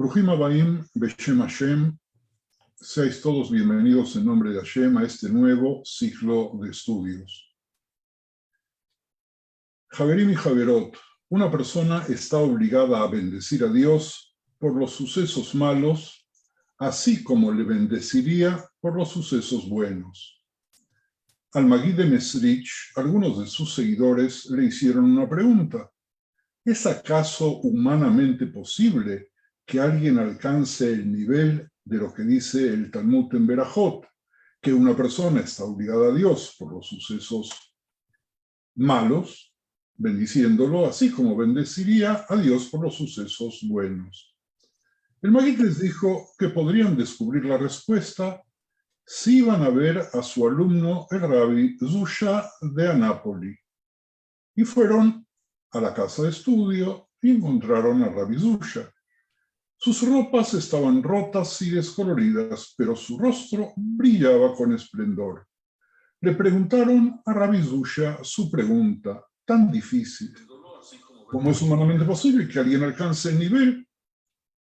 Bruhim Abaim Beshem Hashem, seáis todos bienvenidos en nombre de Hashem a este nuevo ciclo de estudios. Javerim y Javerot, una persona está obligada a bendecir a Dios por los sucesos malos, así como le bendeciría por los sucesos buenos. Al Magid de Mesrich, algunos de sus seguidores le hicieron una pregunta. ¿Es acaso humanamente posible que alguien alcance el nivel de lo que dice el Talmud en Berajot, que una persona está obligada a Dios por los sucesos malos, bendiciéndolo, así como bendeciría a Dios por los sucesos buenos? El Magid les dijo que podrían descubrir la respuesta si iban a ver a su alumno, el Rabbi Zusha de Anápoli, y fueron a la casa de estudio y encontraron a Rabbi Zusha. Sus ropas estaban rotas y descoloridas, pero su rostro brillaba con esplendor. Le preguntaron a Rabbi Zusha su pregunta tan difícil: ¿cómo es humanamente posible que alguien alcance el nivel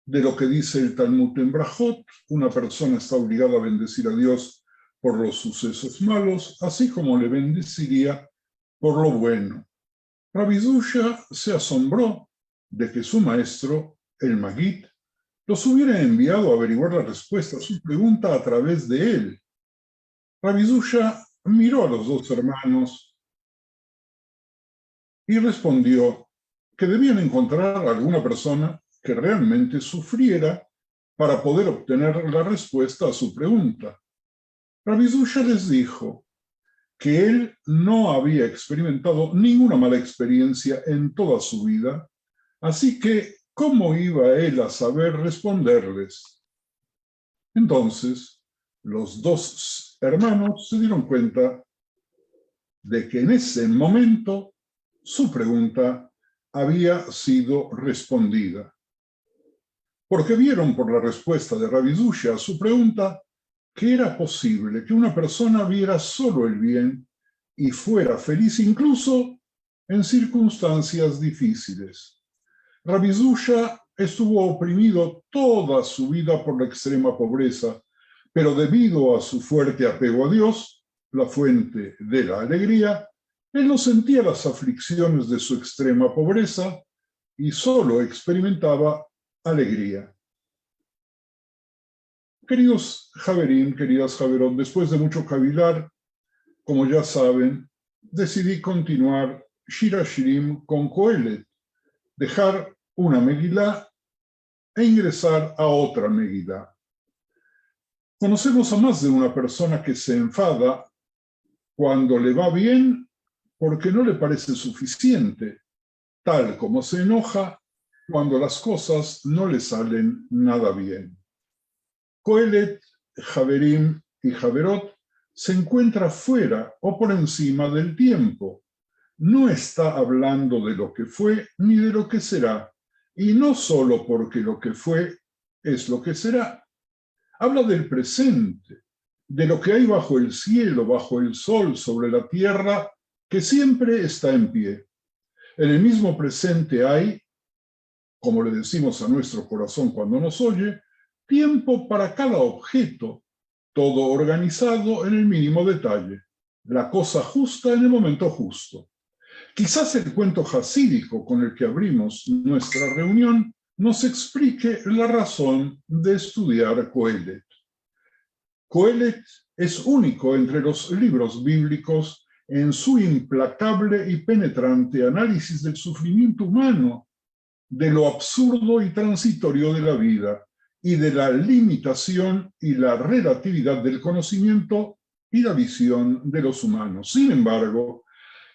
de lo que dice el Talmud en Berajot? Una persona está obligada a bendecir a Dios por los sucesos malos, así como le bendeciría por lo bueno. Rabbi Zusha se asombró de que su maestro, el Magid, los hubiera enviado a averiguar la respuesta a su pregunta a través de él. Rabbi Zusha miró a los dos hermanos y respondió que debían encontrar a alguna persona que realmente sufriera para poder obtener la respuesta a su pregunta. Rabbi Zusha les dijo que él no había experimentado ninguna mala experiencia en toda su vida, así que ¿cómo iba él a saber responderles? Entonces, los dos hermanos se dieron cuenta de que en ese momento su pregunta había sido respondida, porque vieron por la respuesta de Rabbi Zusha a su pregunta que era posible que una persona viera solo el bien y fuera feliz incluso en circunstancias difíciles. Rabbi Zusha estuvo oprimido toda su vida por la extrema pobreza, pero debido a su fuerte apego a Dios, la fuente de la alegría, él no sentía las aflicciones de su extrema pobreza y solo experimentaba alegría. Queridos Javerim, queridas Javerot, después de mucho cavilar, como ya saben, decidí continuar Shir HaShirim con Kohelet, dejar una Megilá e ingresar a otra Megilá. Conocemos a más de una persona que se enfada cuando le va bien porque no le parece suficiente, tal como se enoja cuando las cosas no le salen nada bien. Kohelet, Javerim y Javerot se encuentra fuera o por encima del tiempo. No está hablando de lo que fue ni de lo que será, y no solo porque lo que fue es lo que será. Habla del presente, de lo que hay bajo el cielo, bajo el sol, sobre la tierra, que siempre está en pie. En el mismo presente hay, como le decimos a nuestro corazón cuando nos oye, tiempo para cada objeto, todo organizado en el mínimo detalle, la cosa justa en el momento justo. Quizás el cuento jasídico con el que abrimos nuestra reunión nos explique la razón de estudiar Kohelet. Kohelet es único entre los libros bíblicos en su implacable y penetrante análisis del sufrimiento humano, de lo absurdo y transitorio de la vida, y de la limitación y la relatividad del conocimiento y la visión de los humanos. Sin embargo,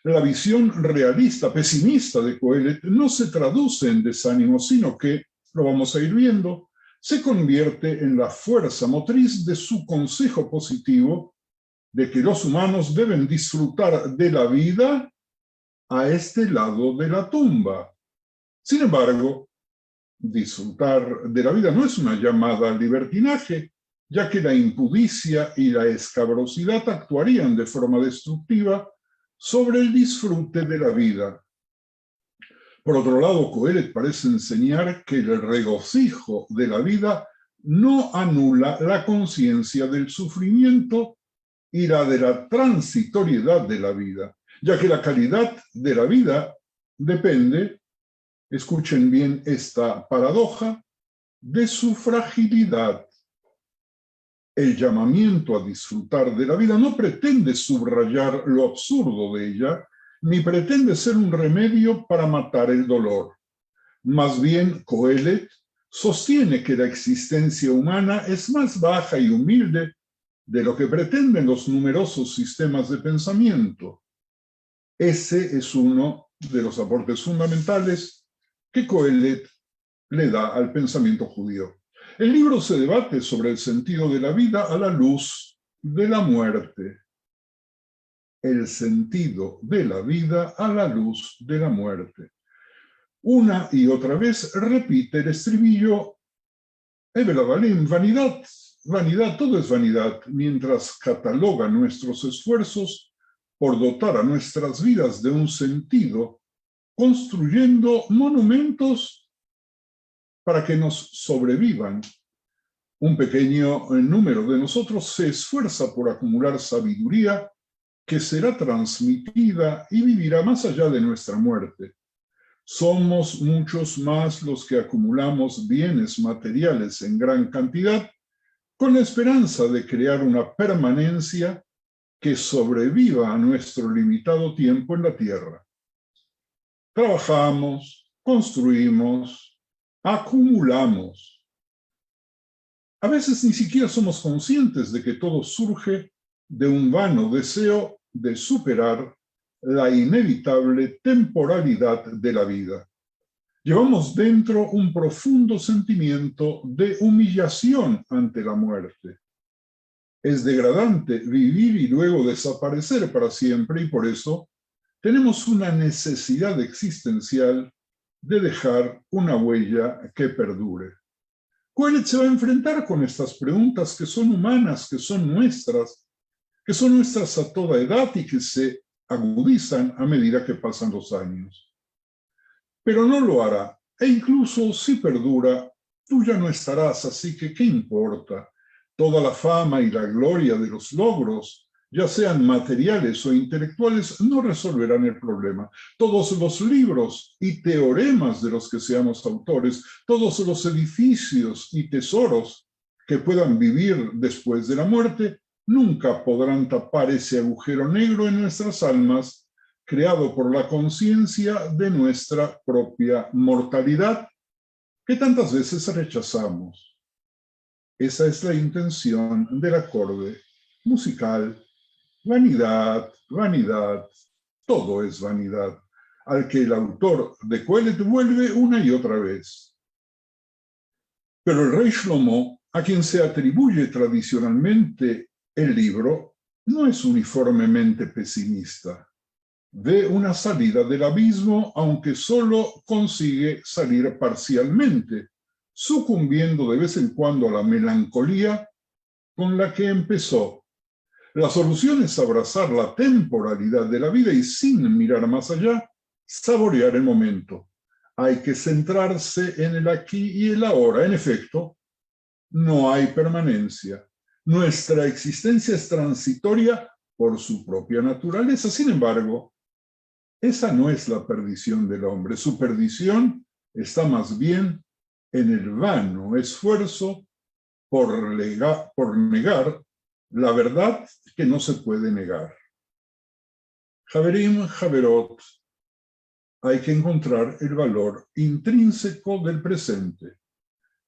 la visión realista, pesimista de Kohelet no se traduce en desánimo, sino que, lo vamos a ir viendo, se convierte en la fuerza motriz de su consejo positivo de que los humanos deben disfrutar de la vida a este lado de la tumba. Sin embargo, disfrutar de la vida no es una llamada al libertinaje, ya que la impudicia y la escabrosidad actuarían de forma destructiva sobre el disfrute de la vida. Por otro lado, Coelet parece enseñar que el regocijo de la vida no anula la conciencia del sufrimiento y la de la transitoriedad de la vida, ya que la calidad de la vida depende, escuchen bien esta paradoja, de su fragilidad. El llamamiento a disfrutar de la vida no pretende subrayar lo absurdo de ella, ni pretende ser un remedio para matar el dolor. Más bien, Coelet sostiene que la existencia humana es más baja y humilde de lo que pretenden los numerosos sistemas de pensamiento. Ese es uno de los aportes fundamentales que Coelet le da al pensamiento judío. El libro se debate sobre el sentido de la vida a la luz de la muerte. El sentido de la vida a la luz de la muerte. Una y otra vez repite el estribillo, Hebel Avalim, vanidad, vanidad, todo es vanidad, mientras cataloga nuestros esfuerzos por dotar a nuestras vidas de un sentido, construyendo monumentos para que nos sobrevivan. Un pequeño número de nosotros se esfuerza por acumular sabiduría que será transmitida y vivirá más allá de nuestra muerte. Somos muchos más los que acumulamos bienes materiales en gran cantidad con la esperanza de crear una permanencia que sobreviva a nuestro limitado tiempo en la tierra. Trabajamos, construimos, acumulamos. A veces ni siquiera somos conscientes de que todo surge de un vano deseo de superar la inevitable temporalidad de la vida. Llevamos dentro un profundo sentimiento de humillación ante la muerte. Es degradante vivir y luego desaparecer para siempre y por eso tenemos una necesidad existencial de dejar una huella que perdure. Coelet se va a enfrentar con estas preguntas que son humanas, que son nuestras a toda edad y que se agudizan a medida que pasan los años. Pero no lo hará, e incluso si perdura, tú ya no estarás, así que ¿qué importa? Toda la fama y la gloria de los logros, ya sean materiales o intelectuales, no resolverán el problema. Todos los libros y teoremas de los que seamos autores, todos los edificios y tesoros que puedan vivir después de la muerte, nunca podrán tapar ese agujero negro en nuestras almas, creado por la conciencia de nuestra propia mortalidad, que tantas veces rechazamos. Esa es la intención del acorde musical. Vanidad, vanidad, todo es vanidad, al que el autor de Coelet vuelve una y otra vez. Pero el rey Shlomo, a quien se atribuye tradicionalmente el libro, no es uniformemente pesimista. Ve una salida del abismo, aunque solo consigue salir parcialmente, sucumbiendo de vez en cuando a la melancolía con la que empezó. La solución es abrazar la temporalidad de la vida y sin mirar más allá, saborear el momento. Hay que centrarse en el aquí y el ahora. En efecto, no hay permanencia. Nuestra existencia es transitoria por su propia naturaleza. Sin embargo, esa no es la perdición del hombre. Su perdición está más bien en el vano esfuerzo por negar la verdad que no se puede negar. Javerim, Javerot, hay que encontrar el valor intrínseco del presente.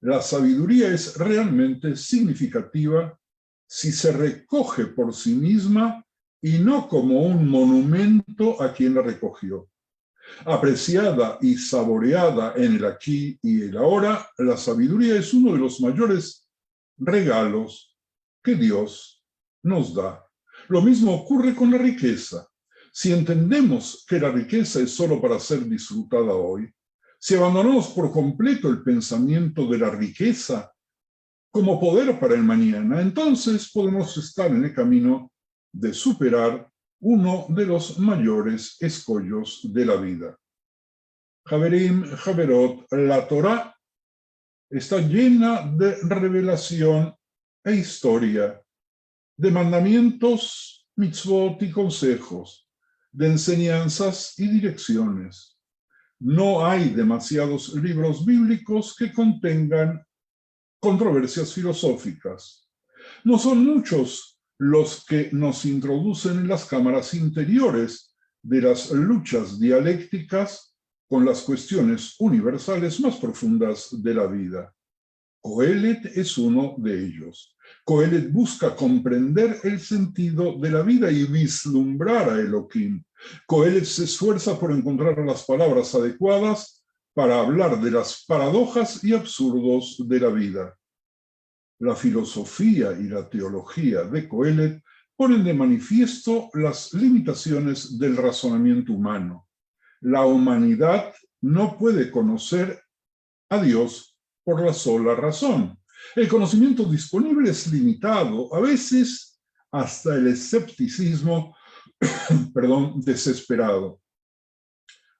La sabiduría es realmente significativa si se recoge por sí misma y no como un monumento a quien la recogió. Apreciada y saboreada en el aquí y el ahora, la sabiduría es uno de los mayores regalos que Dios nos da. Lo mismo ocurre con la riqueza. Si entendemos que la riqueza es solo para ser disfrutada hoy, si abandonamos por completo el pensamiento de la riqueza como poder para el mañana, entonces podemos estar en el camino de superar uno de los mayores escollos de la vida. Javerim, Javerot, la Torá está llena de revelación e historia, de mandamientos, mitzvot y consejos, de enseñanzas y direcciones. No hay demasiados libros bíblicos que contengan controversias filosóficas. No son muchos los que nos introducen en las cámaras interiores de las luchas dialécticas con las cuestiones universales más profundas de la vida. Coelet es uno de ellos. Coelet busca comprender el sentido de la vida y vislumbrar a Elohim. Coelet se esfuerza por encontrar las palabras adecuadas para hablar de las paradojas y absurdos de la vida. La filosofía y la teología de Coelet ponen de manifiesto las limitaciones del razonamiento humano. La humanidad no puede conocer a Dios por la sola razón. El conocimiento disponible es limitado, a veces hasta el escepticismo, desesperado.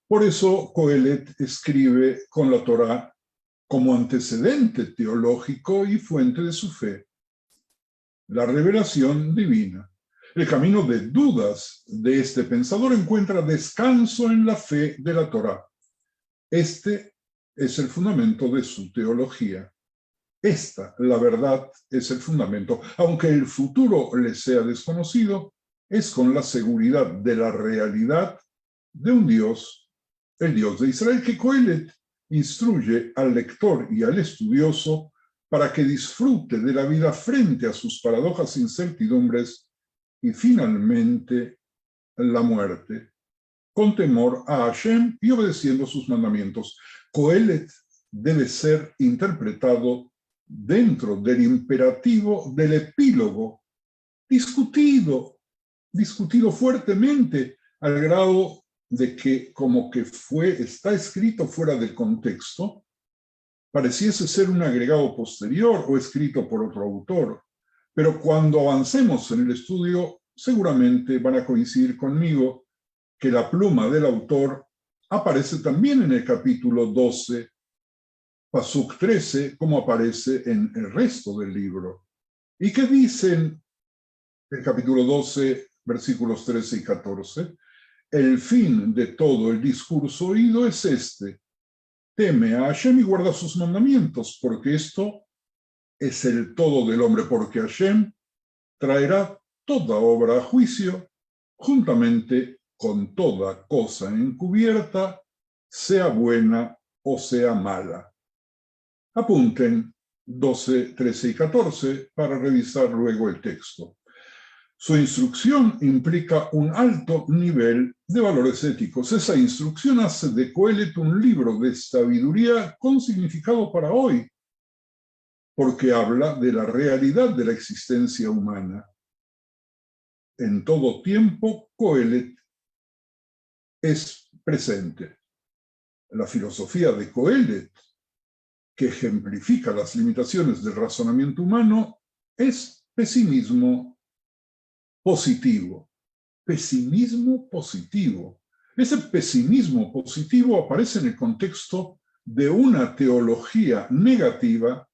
Por eso Coelet escribe con la Torá como antecedente teológico y fuente de su fe. La revelación divina. El camino de dudas de este pensador encuentra descanso en la fe de la Torá. Este es el fundamento de su teología. Esta, la verdad, es el fundamento. Aunque el futuro le sea desconocido, es con la seguridad de la realidad de un Dios, el Dios de Israel, que Coelet instruye al lector y al estudioso para que disfrute de la vida frente a sus paradojas e incertidumbres y finalmente la muerte, con temor a Hashem y obedeciendo sus mandamientos. Coelet debe ser interpretado dentro del imperativo del epílogo, discutido fuertemente al grado de que como que está escrito fuera del contexto, pareciese ser un agregado posterior o escrito por otro autor. Pero cuando avancemos en el estudio, seguramente van a coincidir conmigo que la pluma del autor aparece también en el capítulo 12, Pasuk 13, como aparece en el resto del libro. ¿Y qué dicen el capítulo 12, versículos 13 y 14? El fin de todo el discurso oído es este: teme a Hashem y guarda sus mandamientos, porque esto es el todo del hombre, porque Hashem traerá toda obra a juicio, juntamente con toda cosa encubierta, sea buena o sea mala. Apunten 12, 13 y 14 para revisar luego el texto. Su instrucción implica un alto nivel de valores éticos. Esa instrucción hace de Coelet un libro de sabiduría con significado para hoy, porque habla de la realidad de la existencia humana. En todo tiempo, Coelet es presente. La filosofía de Coelet, que ejemplifica las limitaciones del razonamiento humano, es pesimismo positivo. Pesimismo positivo. Ese pesimismo positivo aparece en el contexto de una teología negativa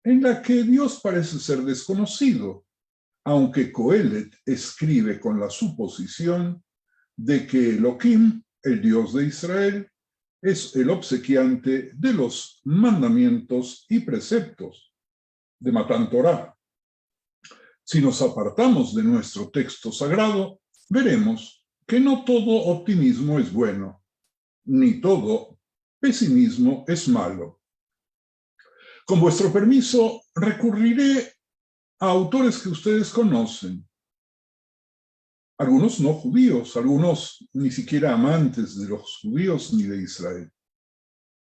en la que Dios parece ser desconocido, aunque Coelet escribe con la suposición de que Elohim, el Dios de Israel, es el obsequiante de los mandamientos y preceptos de Matán Torá. Si nos apartamos de nuestro texto sagrado, veremos que no todo optimismo es bueno, ni todo pesimismo es malo. Con vuestro permiso, recurriré a autores que ustedes conocen, algunos no judíos, algunos ni siquiera amantes de los judíos ni de Israel.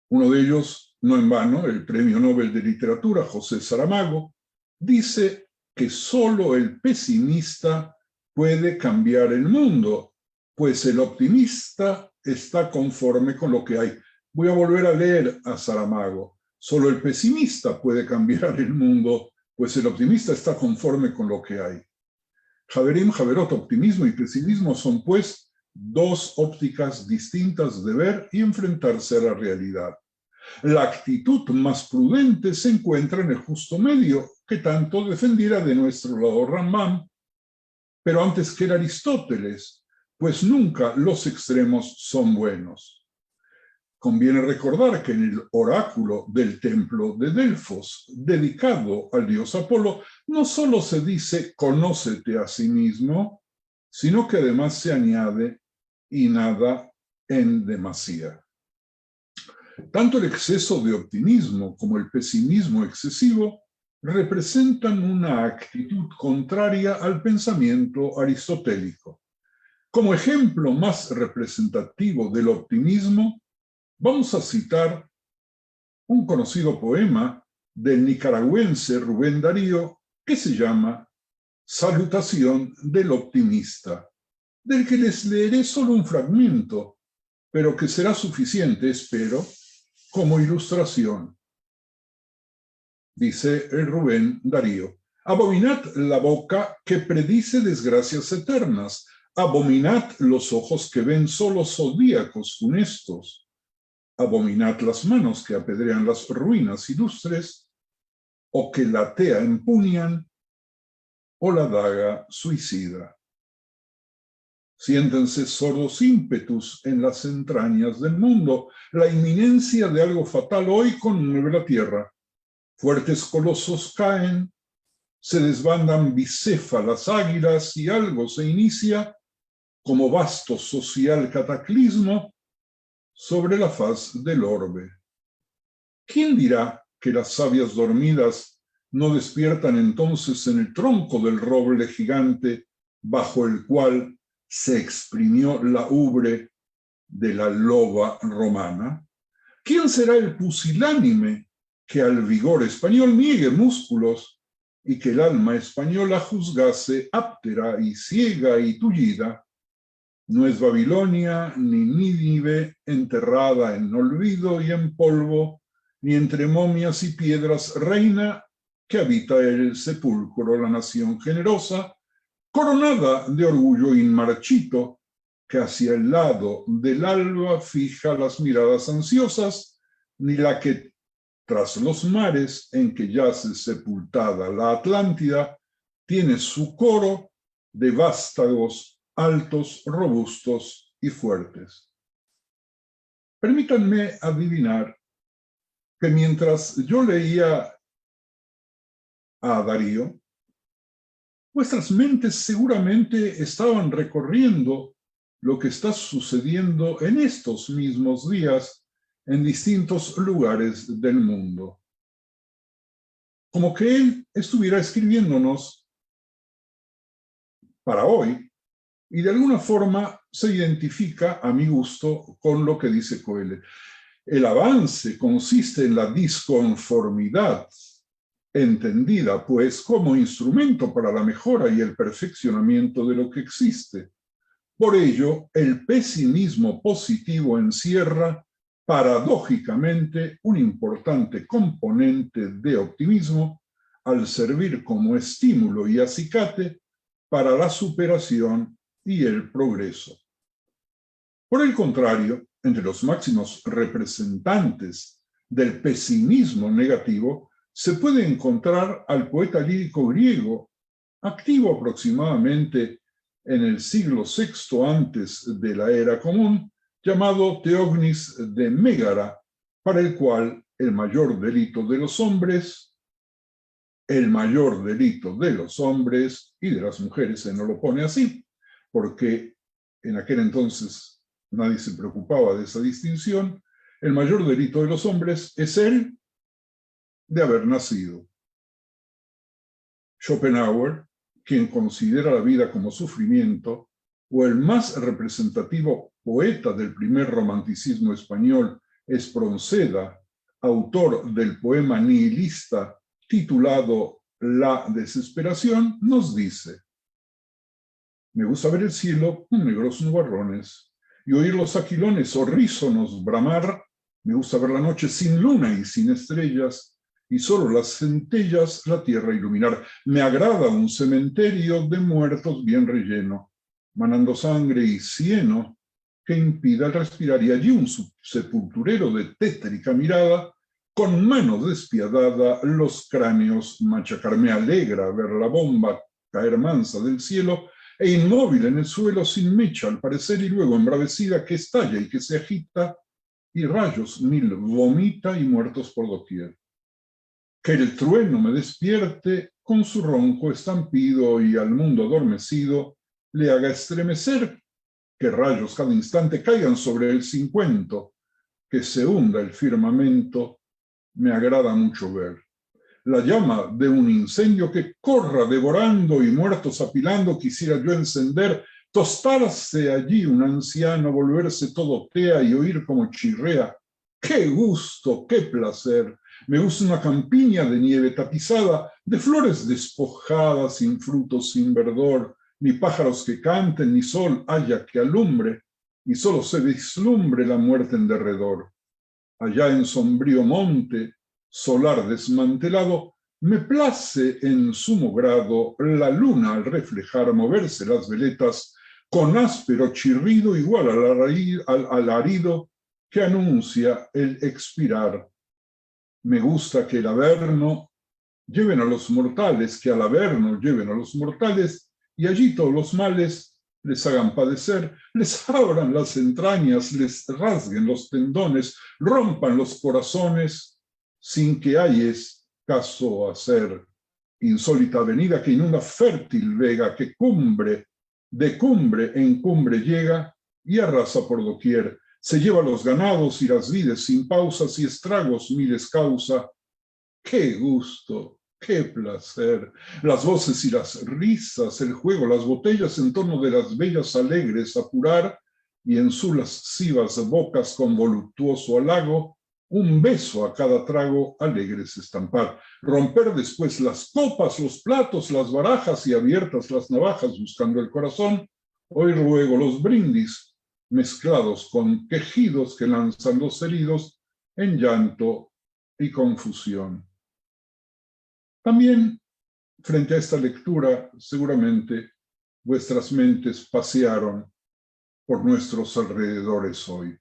Uno de ellos, no en vano, el Premio Nobel de Literatura, José Saramago, dice que solo el pesimista puede cambiar el mundo, pues el optimista está conforme con lo que hay. Voy a volver a leer a Saramago. Solo el pesimista puede cambiar el mundo, pues el optimista está conforme con lo que hay. Javerim, Javerot, optimismo y pesimismo son, pues, dos ópticas distintas de ver y enfrentarse a la realidad. La actitud más prudente se encuentra en el justo medio, que tanto defendiera de nuestro lado Rambam, pero antes que era Aristóteles, pues nunca los extremos son buenos. Conviene recordar que en el oráculo del templo de Delfos, dedicado al dios Apolo, no solo se dice conócete a sí mismo, sino que además se añade y nada en demasía. Tanto el exceso de optimismo como el pesimismo excesivo representan una actitud contraria al pensamiento aristotélico. Como ejemplo más representativo del optimismo, vamos a citar un conocido poema del nicaragüense Rubén Darío que se llama Salutación del optimista, del que les leeré solo un fragmento, pero que será suficiente, espero, como ilustración. Dice el Rubén Darío: abominad la boca que predice desgracias eternas, abominad los ojos que ven solo zodíacos funestos, abominad las manos que apedrean las ruinas ilustres, o que la tea empuñan, o la daga suicida. Siéntense sordos ímpetus en las entrañas del mundo. La inminencia de algo fatal hoy conmueve la tierra. Fuertes colosos caen, se desbandan bicéfalas águilas y algo se inicia como vasto social cataclismo sobre la faz del orbe. ¿Quién dirá que las sabias dormidas no despiertan entonces en el tronco del roble gigante bajo el cual se exprimió la ubre de la loba romana? ¿Quién será el pusilánime que al vigor español niegue músculos y que el alma española juzgase áptera y ciega y tullida? No es Babilonia ni Nínive enterrada en olvido y en polvo, ni entre momias y piedras reina que habita el sepulcro la nación generosa, coronada de orgullo inmarchito, que hacia el lado del alba fija las miradas ansiosas, ni la que tras los mares en que yace sepultada la Atlántida, tiene su coro de vástagos altos, robustos y fuertes. Permítanme adivinar que mientras yo leía a Darío, vuestras mentes seguramente estaban recorriendo lo que está sucediendo en estos mismos días en distintos lugares del mundo. Como que él estuviera escribiéndonos para hoy y de alguna forma se identifica, a mi gusto, con lo que dice Coelho. El avance consiste en la disconformidad, entendida pues como instrumento para la mejora y el perfeccionamiento de lo que existe. Por ello, el pesimismo positivo encierra paradójicamente un importante componente de optimismo al servir como estímulo y acicate para la superación y el progreso. Por el contrario, entre los máximos representantes del pesimismo negativo se puede encontrar al poeta lírico griego, activo aproximadamente en el siglo VI antes de la era común, llamado Teognis de Mégara, para el cual el mayor delito de los hombres y de las mujeres se no lo pone así, porque en aquel entonces nadie se preocupaba de esa distinción. El mayor delito de los hombres es el de haber nacido. Schopenhauer, quien considera la vida como sufrimiento, o el más representativo poeta del primer romanticismo español, Espronceda, autor del poema nihilista titulado La desesperación, nos dice: me gusta ver el cielo con negros nubarrones y oír los aquilones horrísonos bramar. Me gusta ver la noche sin luna y sin estrellas y solo las centellas la tierra iluminar. Me agrada un cementerio de muertos bien relleno, manando sangre y cieno que impida el respirar, y allí un sepulturero de tétrica mirada, con mano despiadada los cráneos machacar. Me alegra ver la bomba caer mansa del cielo e inmóvil en el suelo sin mecha al parecer, y luego embravecida que estalla y que se agita, y rayos mil vomita y muertos por doquier. Que el trueno me despierte con su ronco estampido y al mundo adormecido le haga estremecer, que rayos cada instante caigan sobre el cincuento, que se hunda el firmamento, me agrada mucho ver. La llama de un incendio que corra devorando y muertos apilando quisiera yo encender, tostarse allí un anciano, volverse todo tea y oír como chirrea. ¡Qué gusto, qué placer! Me gusta una campiña de nieve tapizada, de flores despojadas, sin frutos, sin verdor, ni pájaros que canten, ni sol haya que alumbre, y solo se vislumbre la muerte en derredor. Allá en sombrío monte, solar desmantelado, me place en sumo grado la luna al reflejar moverse las veletas con áspero chirrido igual al alarido que anuncia el expirar. Me gusta que el averno lleven a los mortales, que al averno lleven a los mortales, y allí todos los males les hagan padecer, les abran las entrañas, les rasguen los tendones, rompan los corazones, sin que hayes caso hacer. Insólita avenida que inunda fértil vega, que de cumbre en cumbre llega y arrasa por doquier. Se lleva los ganados y las vides sin pausas y estragos miles causa. ¡Qué gusto! ¡Qué placer! Las voces y las risas, el juego, las botellas en torno de las bellas alegres apurar, y en sus lascivas bocas con voluptuoso halago, un beso a cada trago alegres estampar. Romper después las copas, los platos, las barajas y abiertas las navajas buscando el corazón, oír luego los brindis mezclados con quejidos que lanzan los heridos en llanto y confusión. También, frente a esta lectura, seguramente vuestras mentes pasearon por nuestros alrededores hoy.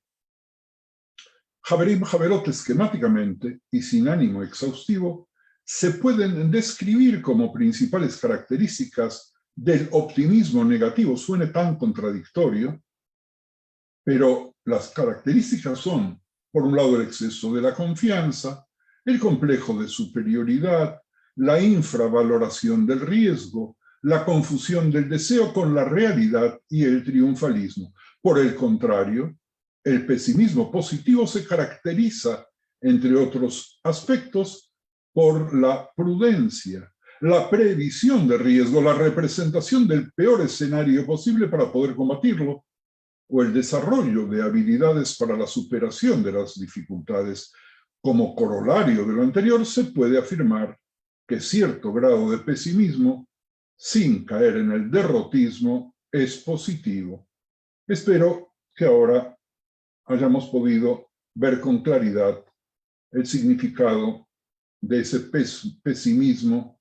Haverim Haverot, esquemáticamente y sin ánimo exhaustivo, se pueden describir como principales características del optimismo negativo. Suene tan contradictorio, pero las características son, por un lado, el exceso de la confianza, el complejo de superioridad, la infravaloración del riesgo, la confusión del deseo con la realidad y el triunfalismo. Por el contrario, el pesimismo positivo se caracteriza, entre otros aspectos, por la prudencia, la previsión de riesgo, la representación del peor escenario posible para poder combatirlo, o el desarrollo de habilidades para la superación de las dificultades. Como corolario de lo anterior, se puede afirmar que cierto grado de pesimismo, sin caer en el derrotismo, es positivo. Espero que ahora hayamos podido ver con claridad el significado de ese pesimismo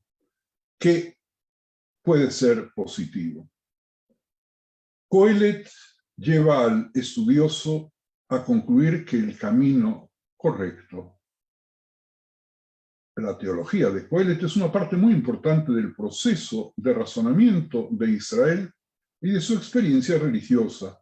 que puede ser positivo. Kohelet lleva al estudioso a concluir que el camino correcto, la teología de Kohelet, es una parte muy importante del proceso de razonamiento de Israel y de su experiencia religiosa.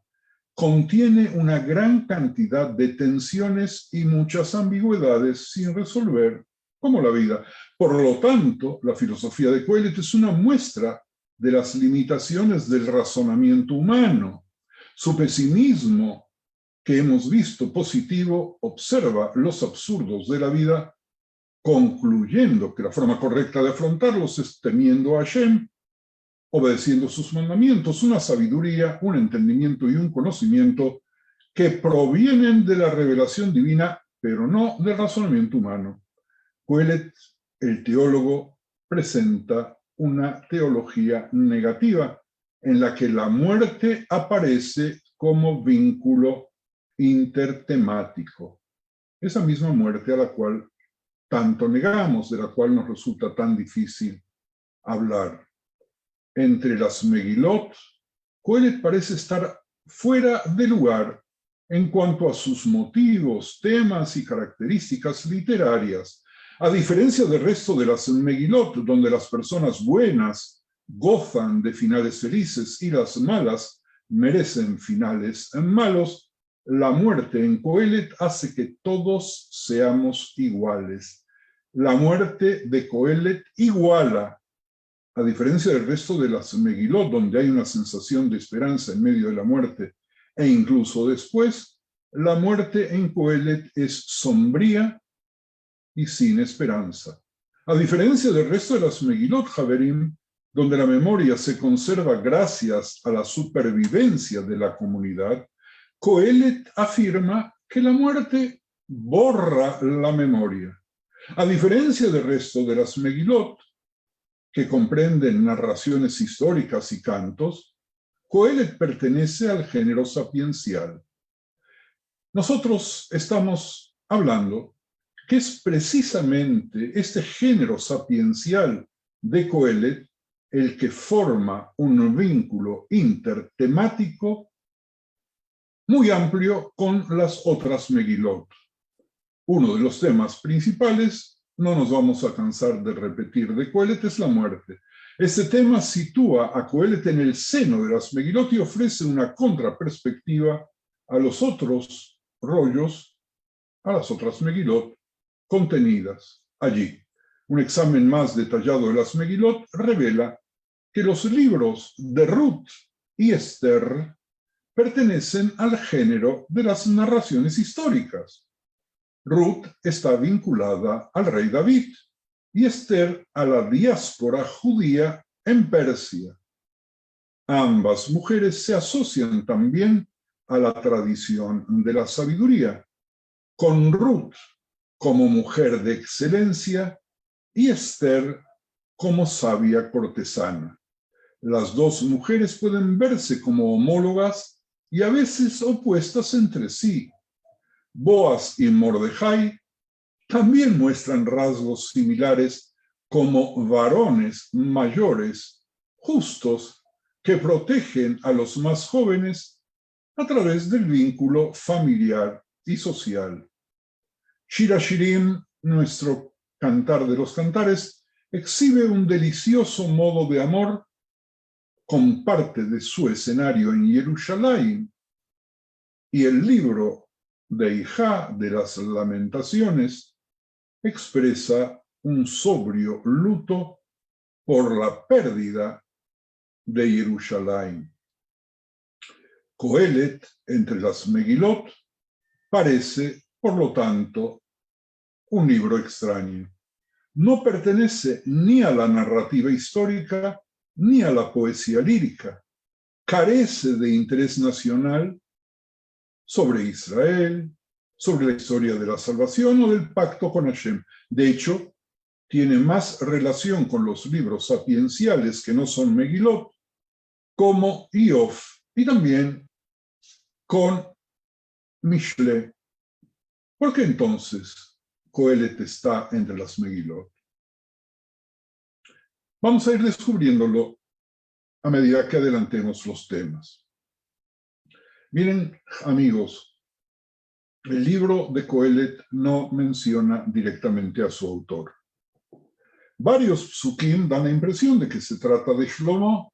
Contiene una gran cantidad de tensiones y muchas ambigüedades sin resolver, como la vida. Por lo tanto, la filosofía de Kohelet es una muestra de las limitaciones del razonamiento humano. Su pesimismo, que hemos visto positivo, observa los absurdos de la vida, concluyendo que la forma correcta de afrontarlos es temiendo a Hashem, obedeciendo sus mandamientos, una sabiduría, un entendimiento y un conocimiento que provienen de la revelación divina, pero no del razonamiento humano. Kohelet, el teólogo, presenta una teología negativa en la que la muerte aparece como vínculo intertemático. Esa misma muerte a la cual tanto negamos, de la cual nos resulta tan difícil hablar. Entre las Megilot, Kohelet parece estar fuera de lugar en cuanto a sus motivos, temas y características literarias, a diferencia del resto de las Megilot, donde las personas buenas gozan de finales felices y las malas merecen finales malos. La muerte en Kohelet hace que todos seamos iguales. La muerte de Kohelet iguala, a diferencia del resto de las Megilot, donde hay una sensación de esperanza en medio de la muerte, e incluso después, la muerte en Kohelet es sombría y sin esperanza. A diferencia del resto de las Megilot, Haverim, donde la memoria se conserva gracias a la supervivencia de la comunidad, Kohelet afirma que la muerte borra la memoria. A diferencia del resto de las Megilot, que comprenden narraciones históricas y cantos, Kohelet pertenece al género sapiencial. Nosotros estamos hablando que es precisamente este género sapiencial de Kohelet el que forma un vínculo intertemático muy amplio con las otras Megilot. Uno de los temas principales, no nos vamos a cansar de repetir, de Kohelet es la muerte. Este tema sitúa a Kohelet en el seno de las Megilot y ofrece una contraperspectiva a los otros rollos, a las otras Megilot contenidas allí. Un examen más detallado de las Megilot revela que los libros de Ruth y Esther pertenecen al género de las narraciones históricas. Ruth está vinculada al rey David y Esther a la diáspora judía en Persia. Ambas mujeres se asocian también a la tradición de la sabiduría, con Ruth como mujer de excelencia y Esther como sabia cortesana. Las dos mujeres pueden verse como homólogas y a veces opuestas entre sí. Boaz y Mordejai también muestran rasgos similares como varones mayores, justos, que protegen a los más jóvenes a través del vínculo familiar y social. Shir HaShirim, nuestro cantar de los cantares, exhibe un delicioso modo de amor con parte de su escenario en Jerusalén, y el libro de Ijá de las Lamentaciones expresa un sobrio luto por la pérdida de Jerusalén. Kohelet, entre las Megilot, parece, por lo tanto, un libro extraño. No pertenece ni a la narrativa histórica ni a la poesía lírica. Carece de interés nacional sobre Israel, sobre la historia de la salvación o del pacto con Hashem. De hecho, tiene más relación con los libros sapienciales que no son Megilot, como Iov, y también con Mishle. ¿Por qué entonces Kohelet está entre las Megilot? Vamos a ir descubriéndolo a medida que adelantemos los temas. Miren, amigos, el libro de Kohelet no menciona directamente a su autor. Varios psukim dan la impresión de que se trata de Shlomo.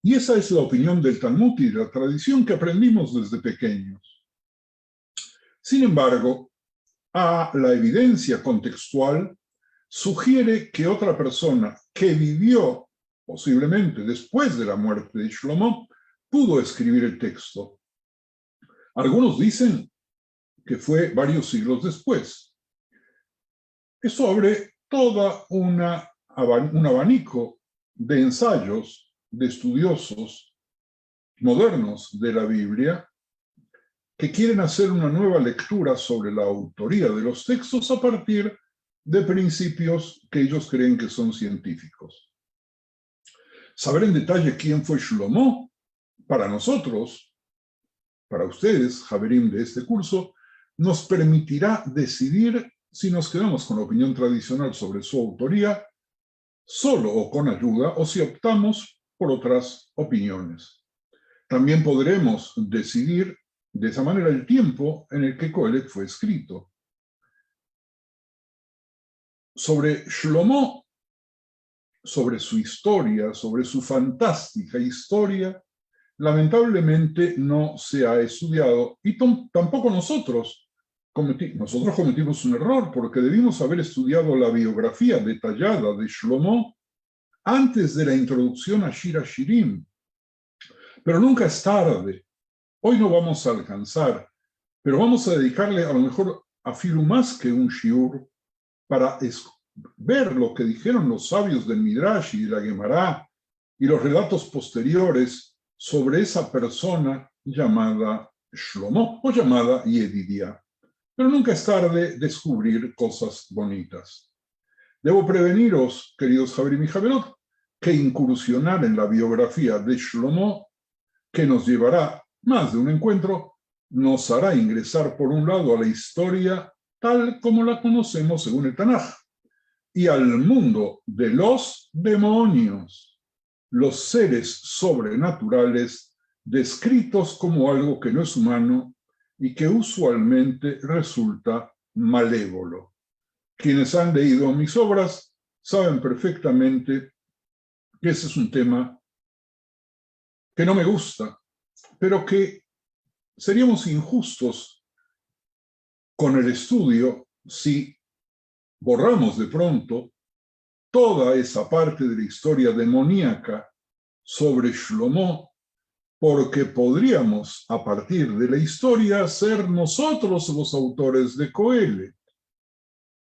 Y esa es la opinión del Talmud y de la tradición que aprendimos desde pequeños. Sin embargo, la evidencia contextual sugiere que otra persona que vivió posiblemente después de la muerte de Shlomo pudo escribir el texto. Algunos dicen que fue varios siglos después. Esto abre todo un abanico de ensayos de estudiosos modernos de la Biblia que quieren hacer una nueva lectura sobre la autoría de los textos a partir de principios que ellos creen que son científicos. Saber en detalle quién fue Shlomo, para nosotros, para ustedes, Haverim de este curso, nos permitirá decidir si nos quedamos con la opinión tradicional sobre su autoría solo o con ayuda, o si optamos por otras opiniones. También podremos decidir de esa manera el tiempo en el que Coelet fue escrito. Sobre Shlomo, sobre su historia, sobre su fantástica historia, lamentablemente no se ha estudiado, y tampoco nosotros cometimos un error, porque debimos haber estudiado la biografía detallada de Shlomo antes de la introducción a Shir HaShirim. Pero nunca es tarde. Hoy no vamos a alcanzar, pero vamos a dedicarle a lo mejor afilu más que un shiur para ver lo que dijeron los sabios del Midrash y de la Gemara y los relatos posteriores sobre esa persona llamada Shlomo o llamada Yedidia. Pero nunca es tarde descubrir cosas bonitas. Debo preveniros, queridos Javerim y Javerot, que incursionar en la biografía de Shlomo, que nos llevará más de un encuentro, nos hará ingresar por un lado a la historia tal como la conocemos según el Tanaj, y al mundo de los demonios, los seres sobrenaturales descritos como algo que no es humano y que usualmente resulta malévolo. Quienes han leído mis obras saben perfectamente que ese es un tema que no me gusta, pero que seríamos injustos con el estudio si borramos de pronto toda esa parte de la historia demoníaca sobre Shlomo, porque podríamos, a partir de la historia, ser nosotros los autores de Coelet.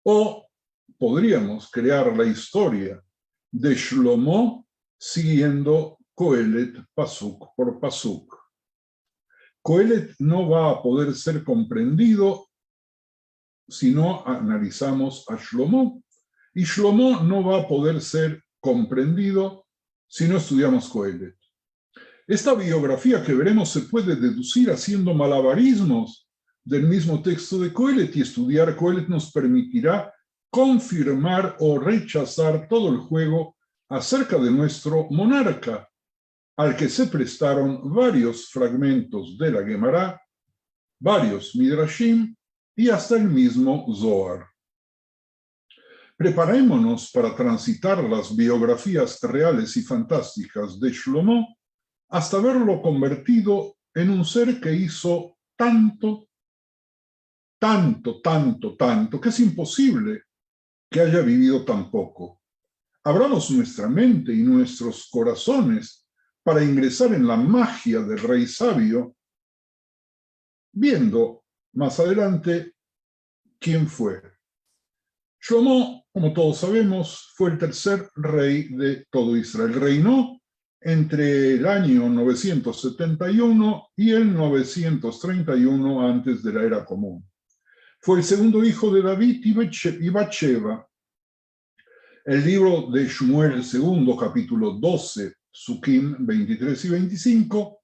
O podríamos crear la historia de Shlomo siguiendo Coelet pasuk por pasuk. Coelet no va a poder ser comprendido si no analizamos a Shlomo, y Shlomo no va a poder ser comprendido si no estudiamos Coelet. Esta biografía que veremos se puede deducir haciendo malabarismos del mismo texto de Coelet, y estudiar Coelet nos permitirá confirmar o rechazar todo el juego acerca de nuestro monarca, al que se prestaron varios fragmentos de la Gemara, varios Midrashim y hasta el mismo Zohar. Preparémonos para transitar las biografías reales y fantásticas de Shlomo hasta verlo convertido en un ser que hizo tanto, que es imposible que haya vivido tan poco. Abramos nuestra mente y nuestros corazones para ingresar en la magia del rey sabio, viendo más adelante quién fue. Shlomo, como todos sabemos, fue el tercer rey de todo Israel. Reinó entre el año 971 y el 931 antes de la era común. Fue el segundo hijo de David y Bathsheba. El libro de Shmuel II, capítulo 12, Sukim 23 y 25,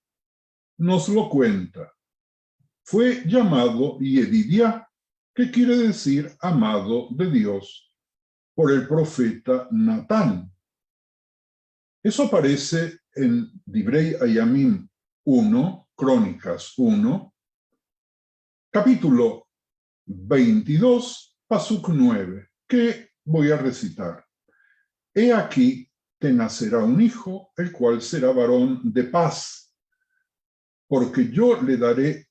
nos lo cuenta. Fue llamado Yedidia, que quiere decir amado de Dios, por el profeta Natán. Eso aparece en Divrei Hayamim 1, Crónicas 1, capítulo 22, Pasuk 9, que voy a recitar. He aquí te nacerá un hijo, el cual será varón de paz, porque yo le daré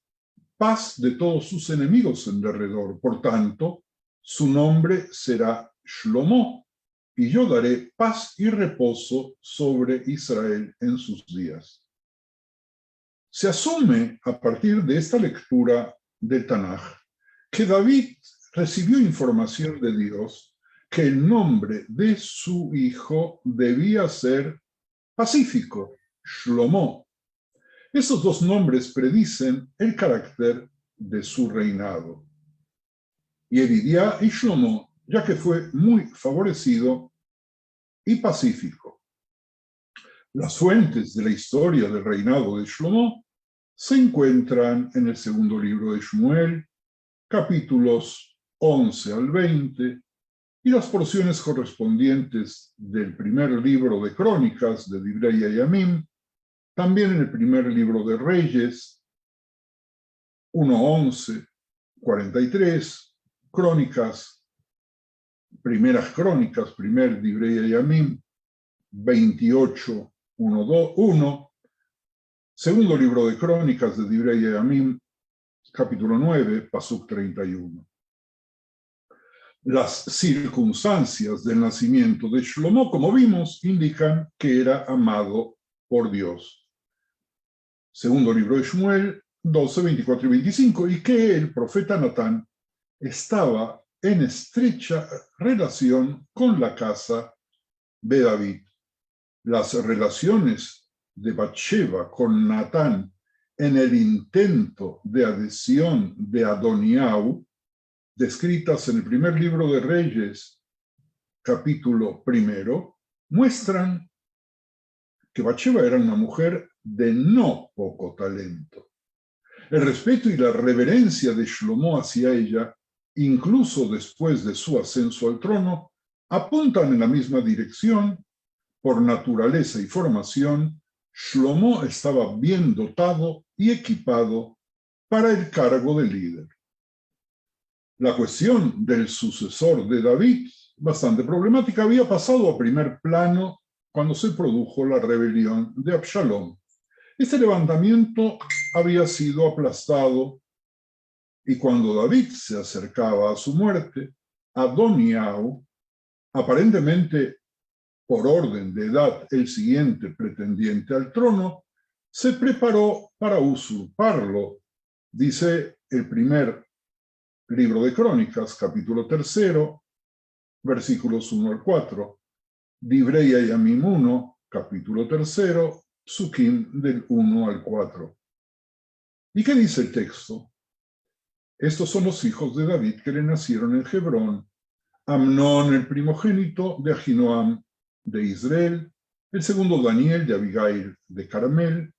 paz de todos sus enemigos en derredor. Por tanto, su nombre será Shlomo, y yo daré paz y reposo sobre Israel en sus días. Se asume a partir de esta lectura del Tanaj que David recibió información de Dios que el nombre de su hijo debía ser pacífico, Shlomo. Estos dos nombres predicen el carácter de su reinado. Yedidia y Shlomo, ya que fue muy favorecido y pacífico. Las fuentes de la historia del reinado de Shlomo se encuentran en el segundo libro de Shmuel, capítulos 11 al 20, y las porciones correspondientes del primer libro de Crónicas de Divrei Hayamim, también en el primer libro de Reyes, 1:11, 43, Crónicas, primeras Crónicas, primer Divrei Hayamim, 28, 1, segundo libro de Crónicas de Divrei Hayamim, capítulo 9, pasuk 31. Las circunstancias del nacimiento de Shlomo, como vimos, indican que era amado por Dios. Segundo libro de Shmuel, 12, 24 y 25, y que el profeta Natán estaba en estrecha relación con la casa de David. Las relaciones de Batsheva con Natán en el intento de adhesión de Adoniau, descritas en el primer libro de Reyes, capítulo 1, muestran que Batsheva era una mujer de no poco talento. El respeto y la reverencia de Shlomo hacia ella, incluso después de su ascenso al trono, apuntan en la misma dirección. Por naturaleza y formación, Shlomo estaba bien dotado y equipado para el cargo de líder. La cuestión del sucesor de David, bastante problemática, había pasado a primer plano cuando se produjo la rebelión de Absalom. Este levantamiento había sido aplastado y cuando David se acercaba a su muerte, Adoniau, aparentemente por orden de edad el siguiente pretendiente al trono, se preparó para usurparlo, dice el primer libro de Crónicas, capítulo 3, versículos 1 al 4, Divrei Hayamim 1, capítulo 3, Psukim del 1 al 4. ¿Y qué dice el texto? Estos son los hijos de David que le nacieron en Hebrón: Amnón, el primogénito de Ahinoam de Israel; el segundo Daniel de Abigail de Carmel;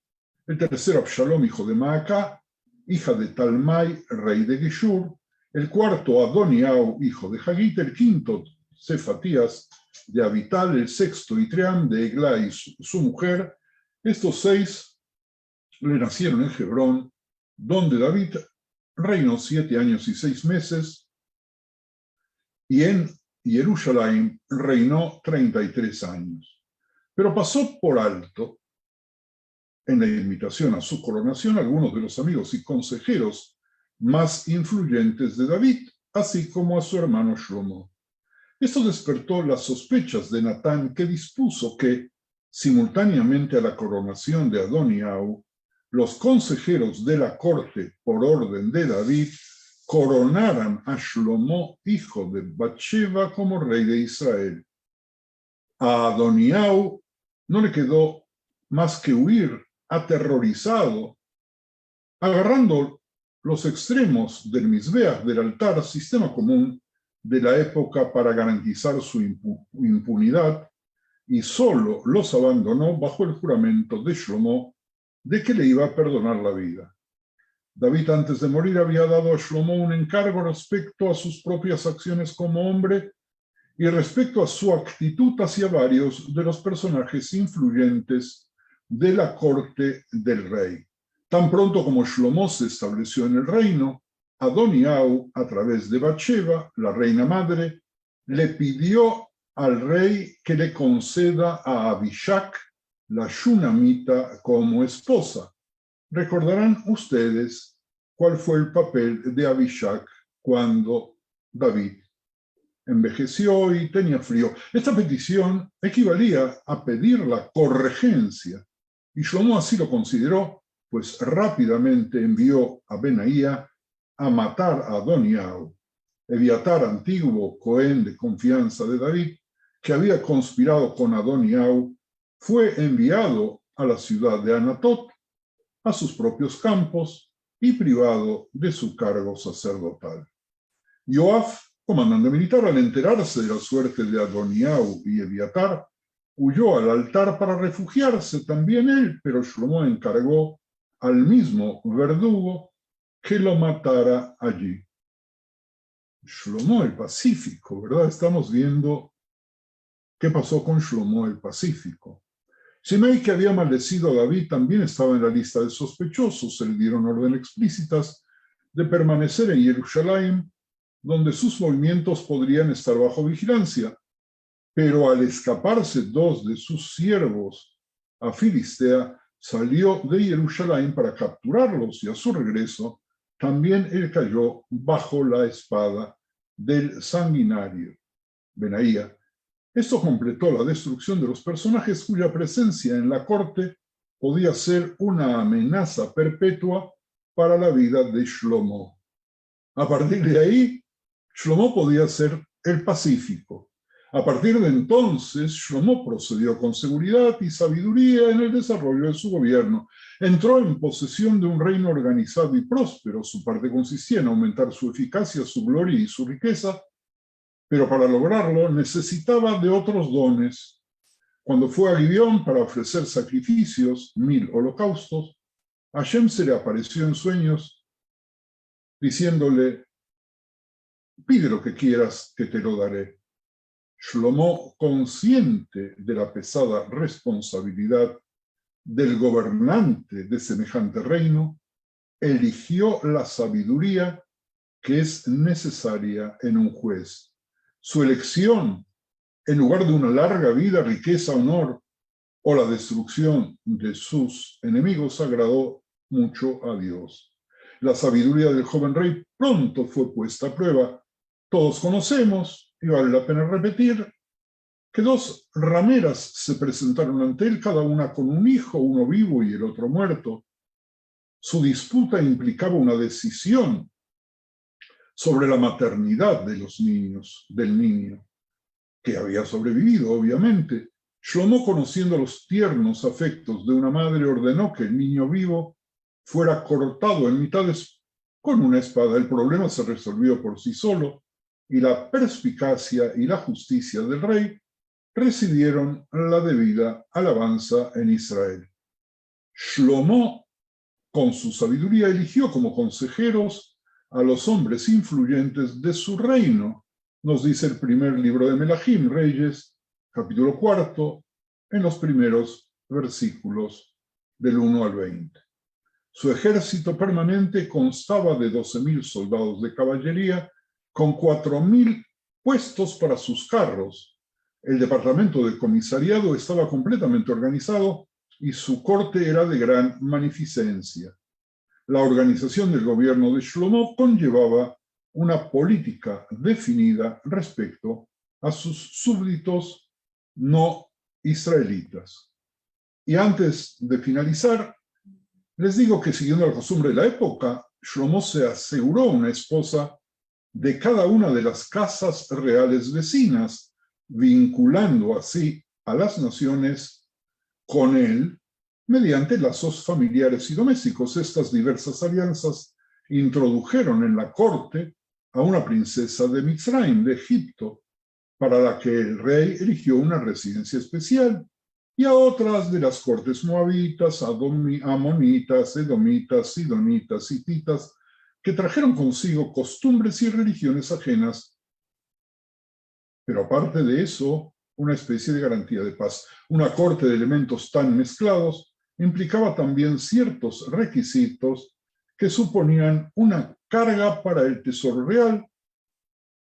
el tercero Absalom, hijo de Maacá, hija de Talmai, rey de Geshur; el cuarto Adoniau, hijo de Hagit; el quinto Cefatías de Abital; el sexto Itream de Eglá y su mujer. Estos 6 le nacieron en Hebrón, donde David reinó 7 años y 6 meses, y en Jerusalén reinó 33 años. Pero pasó por alto, en la invitación a su coronación, algunos de los amigos y consejeros más influyentes de David, así como a su hermano Shlomo. Esto despertó las sospechas de Natán, que dispuso que, simultáneamente a la coronación de Adoniau, los consejeros de la corte, por orden de David, coronaran a Shlomo, hijo de Batsheva, como rey de Israel. A Adoniau no le quedó más que huir aterrorizado, agarrando los extremos del Mizbeach, del altar, sistema común de la época para garantizar su impunidad, y solo los abandonó bajo el juramento de Shlomo de que le iba a perdonar la vida. David, antes de morir, había dado a Shlomo un encargo respecto a sus propias acciones como hombre y respecto a su actitud hacia varios de los personajes influyentes de la corte del rey. Tan pronto como Shlomo se estableció en el reino, Adoniau, a través de Batsheva, la reina madre, le pidió al rey que le conceda a Abishag, la shunamita, como esposa. Recordarán ustedes cuál fue el papel de Abishag cuando David envejeció y tenía frío. Esta petición equivalía a pedir la corregencia, y Shlomo así lo consideró, pues rápidamente envió a Benaía a matar a Adoniau. Ebiatar, antiguo cohen de confianza de David, que había conspirado con Adoniau, fue enviado a la ciudad de Anatot, a sus propios campos, y privado de su cargo sacerdotal. Joab, comandante militar, al enterarse de la suerte de Adoniau y Ebiatar, huyó al altar para refugiarse también él, pero Shlomo encargó al mismo verdugo que lo matara allí. Shlomo el Pacífico, ¿verdad? Estamos viendo qué pasó con Shlomo el Pacífico. Shimei, que había maldecido a David, también estaba en la lista de sospechosos. Se le dieron órdenes explícitas de permanecer en Jerusalén, donde sus movimientos podrían estar bajo vigilancia. Pero al escaparse dos de sus siervos a Filistea, salió de Jerusalén para capturarlos, y a su regreso también él cayó bajo la espada del sanguinario Benaía. Esto completó la destrucción de los personajes cuya presencia en la corte podía ser una amenaza perpetua para la vida de Shlomo. A partir de ahí, Shlomo podía ser el pacífico. A partir de entonces, Shlomo procedió con seguridad y sabiduría en el desarrollo de su gobierno. Entró en posesión de un reino organizado y próspero. Su parte consistía en aumentar su eficacia, su gloria y su riqueza, pero para lograrlo necesitaba de otros dones. Cuando fue a Gibeón para ofrecer sacrificios, 1000 holocaustos, Hashem se le apareció en sueños diciéndole: pide lo que quieras, que te lo daré. Shlomo, consciente de la pesada responsabilidad del gobernante de semejante reino, eligió la sabiduría que es necesaria en un juez. Su elección, en lugar de una larga vida, riqueza, honor o la destrucción de sus enemigos, agradó mucho a Dios. La sabiduría del joven rey pronto fue puesta a prueba. Todos conocemos, y vale la pena repetir, que dos rameras se presentaron ante él, cada una con un hijo, uno vivo y el otro muerto. Su disputa implicaba una decisión sobre la maternidad de los niños, del niño, que había sobrevivido, obviamente. Shlomo, conociendo los tiernos afectos de una madre, ordenó que el niño vivo fuera cortado en mitades con una espada. El problema se resolvió por sí solo, y la perspicacia y la justicia del rey recibieron la debida alabanza en Israel. Shlomo, con su sabiduría, eligió como consejeros a los hombres influyentes de su reino, nos dice el primer libro de Melahim, Reyes, capítulo 4, en los primeros versículos del 1 al 20. Su ejército permanente constaba de 12.000 soldados de caballería, con 4.000 puestos para sus carros. El departamento de comisariado estaba completamente organizado y su corte era de gran magnificencia. La organización del gobierno de Shlomo conllevaba una política definida respecto a sus súbditos no israelitas. Y antes de finalizar, les digo que, siguiendo la costumbre de la época, Shlomo se aseguró una esposa de cada una de las casas reales vecinas, vinculando así a las naciones con él mediante lazos familiares y domésticos. Estas diversas alianzas introdujeron en la corte a una princesa de Mitzrayim, de Egipto, para la que el rey eligió una residencia especial, y a otras de las cortes moabitas, amonitas, edomitas, sidonitas, hititas, que trajeron consigo costumbres y religiones ajenas, pero aparte de eso, una especie de garantía de paz. Una corte de elementos tan mezclados implicaba también ciertos requisitos que suponían una carga para el tesoro real,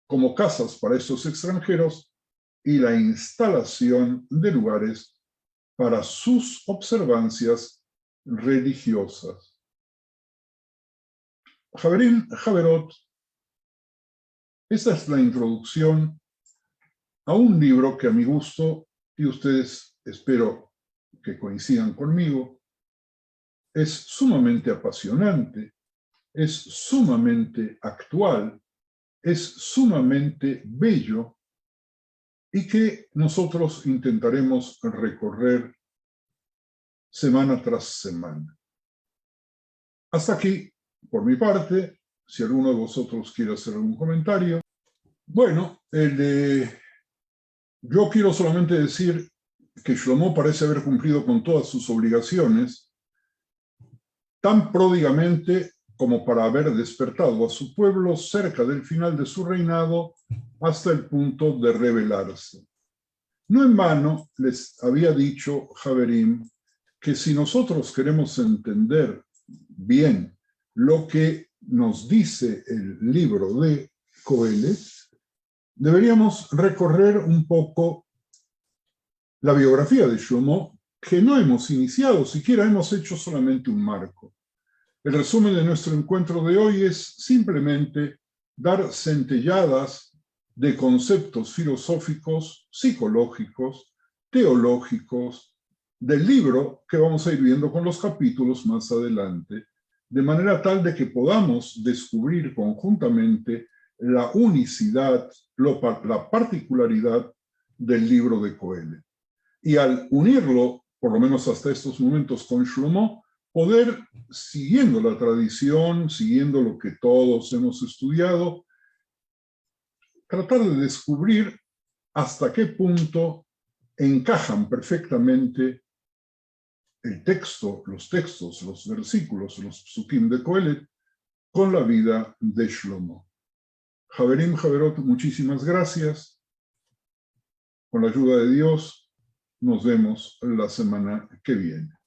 como casas para estos extranjeros y la instalación de lugares para sus observancias religiosas. Javerín, Javerot, esta es la introducción a un libro que, a mi gusto, y ustedes espero que coincidan conmigo, es sumamente apasionante, es sumamente actual, es sumamente bello, y que nosotros intentaremos recorrer semana tras semana. Hasta aquí, por mi parte. Si alguno de vosotros quiere hacer algún comentario. Bueno, yo quiero solamente decir que Shlomo parece haber cumplido con todas sus obligaciones tan pródigamente como para haber despertado a su pueblo cerca del final de su reinado hasta el punto de rebelarse. No en vano les había dicho Javerim que si nosotros queremos entender bien lo que nos dice el libro de Coelet, deberíamos recorrer un poco la biografía de Shlomo, que no hemos iniciado, siquiera hemos hecho solamente un marco. El resumen de nuestro encuentro de hoy es simplemente dar centelladas de conceptos filosóficos, psicológicos, teológicos, del libro que vamos a ir viendo con los capítulos más adelante, de manera tal de que podamos descubrir conjuntamente la unicidad, la particularidad del libro de Coelet. Y al unirlo, por lo menos hasta estos momentos, con Shlomo, poder, siguiendo la tradición, siguiendo lo que todos hemos estudiado, tratar de descubrir hasta qué punto encajan perfectamente el texto, los textos, los versículos, los psukim de Coelet con la vida de Shlomo. Javerim, Javerot, muchísimas gracias. Con la ayuda de Dios, nos vemos la semana que viene.